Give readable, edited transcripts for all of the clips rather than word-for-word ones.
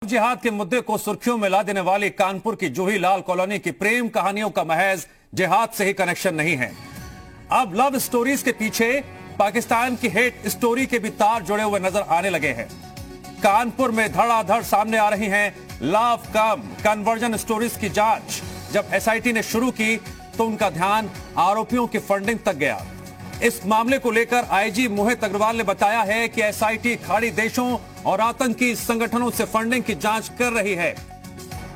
जिहाद के मुद्दे को सुर्खियों में ला देने वाली कानपुर की जूही लाल कॉलोनी की प्रेम कहानियों का महज जिहाद से ही कनेक्शन नहीं है। अब लव स्टोरीज के पीछे पाकिस्तान की हेट स्टोरी के भी तार जुड़े हुए नजर आने लगे हैं। कानपुर में धड़ाधड़ सामने आ रही हैं लव कम कन्वर्जन स्टोरीज की जांच। जब एसआईटी ने शुरू की तो उनका ध्यान आरोपियों की फंडिंग तक गया। इस मामले को लेकर आईजी मोहित अग्रवाल ने बताया है कि एसआईटी खाड़ी देशों और आतंकी संगठनों से फंडिंग की जांच कर रही है।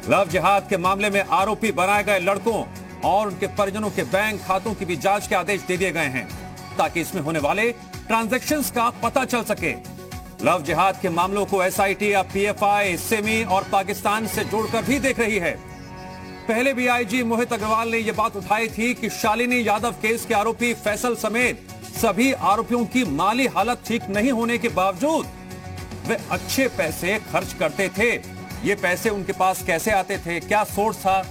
लव जिहाद के मामले में आरोपी बनाए गए लड़कों और उनके परिजनों के बैंक खातों की भी जांच के आदेश दे दिए गए हैं ताकि इसमें होने वाले ट्रांजैक्शंस का पता चल सके। लव जिहाद के मामलों को एसआईटी अब पीएफआई, सिमी और पाकिस्तान से जोड़कर भी देख रही है। पहले भी आईजी मोहित अग्रवाल ने यह बात उठाई थी कि शालिनी यादव केस के आरोपी फैसल समेत सभी आरोपियों की माली हालत ठीक नहीं होने के बावजूद वे अच्छे पैसे खर्च करते थे। ये पैसे उनके पास कैसे आते थे, क्या सोर्स था?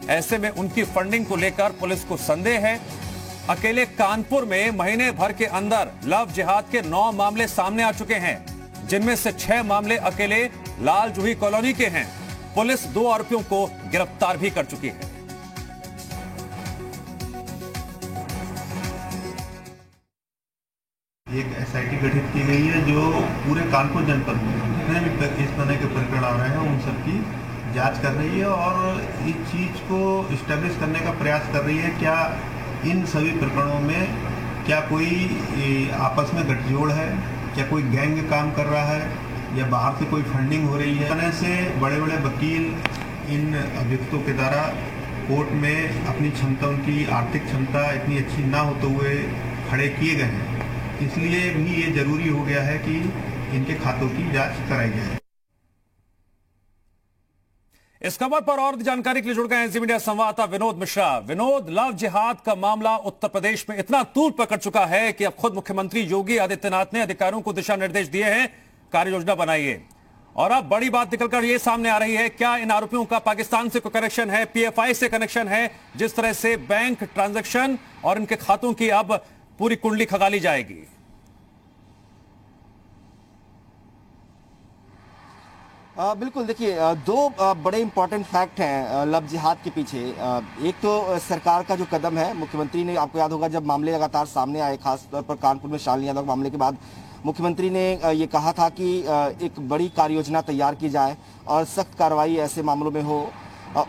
ऐसे में उनकी फंडिंग को लेकर पुलिस को संदेह है। अकेले कानपुर में महीने भर के अंदर लव जिहाद के 9 मामले सामने आ चुके हैं, जिनमें से 6 मामले अकेले लाल जूही कॉलोनी के हैं। पुलिस 2 आरोपियों को गिरफ्तार भी कर चुकी है। एक एसआईटी गठित की गई है जो पूरे कानपुर जनपद में जितने भी इस तरह के प्रकरण आ रहे हैं उन सब की जांच कर रही है और इस चीज को इस्टेब्लिश करने का प्रयास कर रही है। क्या इन सभी प्रकरणों में क्या कोई आपस में गठजोड़ है, क्या कोई गैंग काम कर रहा है या बाहर से कोई फंडिंग हो रही है। तरह से बड़े बड़े वकील इन अभियुक्तों के द्वारा कोर्ट में अपनी क्षमता, उनकी आर्थिक क्षमता इतनी अच्छी ना होते हुए खड़े किए गए हैं। इसलिए भी ये जरूरी हो गया है कि इनके खातों की जांच कराई जाए। इस खबर पर और जानकारी के लिए जुड़ गए हैं मीडिया संवाददाता विनोद मिश्रा। विनोद, लव जिहाद का मामला उत्तर प्रदेश में इतना तूल पकड़ चुका है कि अब खुद मुख्यमंत्री योगी आदित्यनाथ ने अधिकारियों को दिशा निर्देश दिए हैं, कार्य योजना बनाइए। और अब बड़ी बात निकलकर यह सामने आ रही है, क्या इन आरोपियों का पाकिस्तान से कोई कनेक्शन है, पीएफआई से कनेक्शन है? जिस तरह से बैंक ट्रांजैक्शन और इनके खातों की अब पूरी कुंडली खंगाली जाएगी। बिल्कुल, देखिए 2 बड़े इंपॉर्टेंट फैक्ट हैं लव जिहाद के पीछे। एक तो सरकार का जो कदम है, मुख्यमंत्री ने, आपको याद होगा जब मामले लगातार सामने आए, खासतौर पर कानपुर में शालिनी यादव मामले के बाद मुख्यमंत्री ने ये कहा था कि एक बड़ी कार्य योजना तैयार की जाए और सख्त कार्रवाई ऐसे मामलों में हो।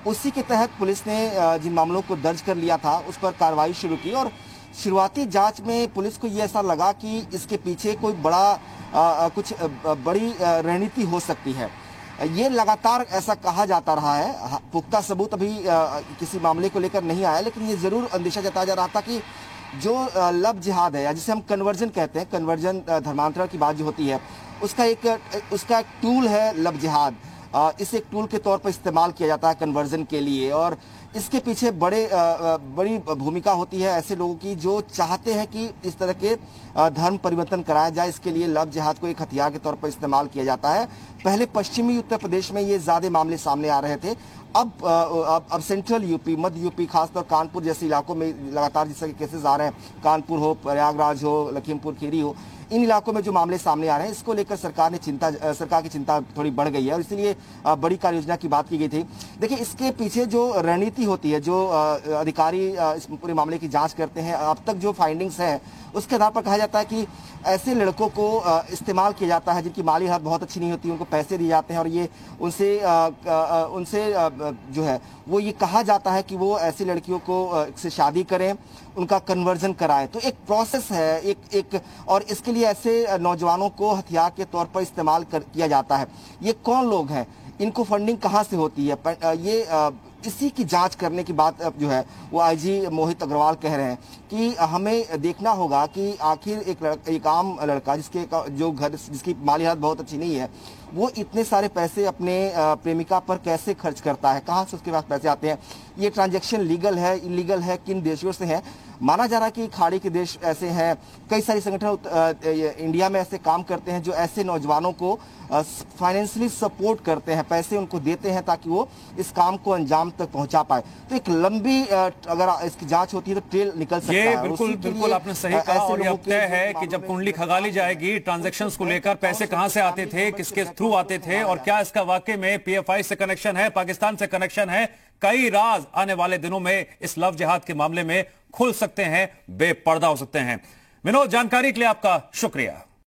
उसी के तहत पुलिस ने जिन मामलों को दर्ज कर लिया था उस पर कार्रवाई शुरू की और शुरुआती जांच में पुलिस को ये ऐसा लगा कि इसके पीछे कोई कुछ बड़ी रणनीति हो सकती है। ये लगातार ऐसा कहा जाता रहा है। पुख्ता सबूत अभी किसी मामले को लेकर नहीं आया, लेकिन ये जरूर अंदेशा जताया जा रहा था कि जो लव जिहाद है, जिसे हम कन्वर्जन कहते हैं, कन्वर्जन धर्मांतरण की बात जो होती है, उसका एक टूल है लव जिहाद। इसे एक टूल के तौर पर इस्तेमाल किया जाता है कन्वर्जन के लिए और इसके पीछे बड़ी भूमिका होती है ऐसे लोगों की जो चाहते हैं कि इस तरह के धर्म परिवर्तन कराया जाए। इसके लिए लव जिहाद को एक हथियार के तौर पर इस्तेमाल किया जाता है। पहले पश्चिमी उत्तर प्रदेश में ये ज्यादा मामले सामने आ रहे थे। अब सेंट्रल यूपी, मध्य यूपी, खासतौर कानपुर जैसे इलाकों में लगातार जिस तरह के केसेस आ रहे हैं, कानपुर हो, प्रयागराज हो, लखीमपुर खीरी हो, इन इलाकों में जो मामले सामने आ रहे हैं, इसको लेकर सरकार की चिंता थोड़ी बढ़ गई है और इसीलिए बड़ी कार्य योजना की बात की गई थी। देखिए, इसके पीछे जो रणनीति होती है, जो अधिकारी इस पूरे मामले की जांच करते हैं, अब तक जो फाइंडिंग्स हैं उसके आधार पर कहा जाता है कि ऐसे लड़कों को इस्तेमाल किया जाता है जिनकी माली हालत बहुत अच्छी नहीं होती, उनको पैसे दिए जाते हैं और ये उनसे जो है वो ये कहा जाता है कि वो ऐसी लड़कियों को से शादी करें, उनका कन्वर्जन कराएं। तो एक प्रोसेस है और इसके लिए ऐसे नौजवानों को हथियार के तौर पर इस्तेमाल किया जाता है। ये कौन लोग हैं, इनको फंडिंग कहाँ से होती है, ये इसी की जांच करने की बात जो है वो आईजी मोहित अग्रवाल कह रहे हैं कि हमें देखना होगा कि आखिर एक आम लड़का जिसकी माली हालत बहुत अच्छी नहीं है, वो इतने सारे पैसे अपने प्रेमिका पर कैसे खर्च करता है, कहाँ से उसके पास पैसे आते हैं, ये ट्रांजैक्शन लीगल है, इलीगल है, किन देशों से है। माना जा रहा है कि खाड़ी के देश ऐसे हैं, कई सारे संगठन इंडिया में ऐसे काम करते हैं जो ऐसे नौजवानों को फाइनेंशियली सपोर्ट करते हैं, पैसे उनको देते हैं ताकि वो इस काम को अंजाम तक पहुंचा पाए। तो एक लंबी अगर इसकी जांच होती है तो ट्रेल निकल सकता है। बिल्कुल बिल्कुल आपने सही कहा। और ये अब तय है कि जब कुंडली खंगाली जाएगी ट्रांजैक्शंस को लेकर, पैसे कहां से आते थे, किसके थ्रू आते थे, और क्या इसका वाकई में पीएफआई से कनेक्शन है, पाकिस्तान से कनेक्शन है, कई राज आने वाले दिनों में इस लव जिहाद के मामले में खुल सकते हैं, बेपर्दा हो सकते हैं। विनोद, जानकारी के लिए आपका शुक्रिया।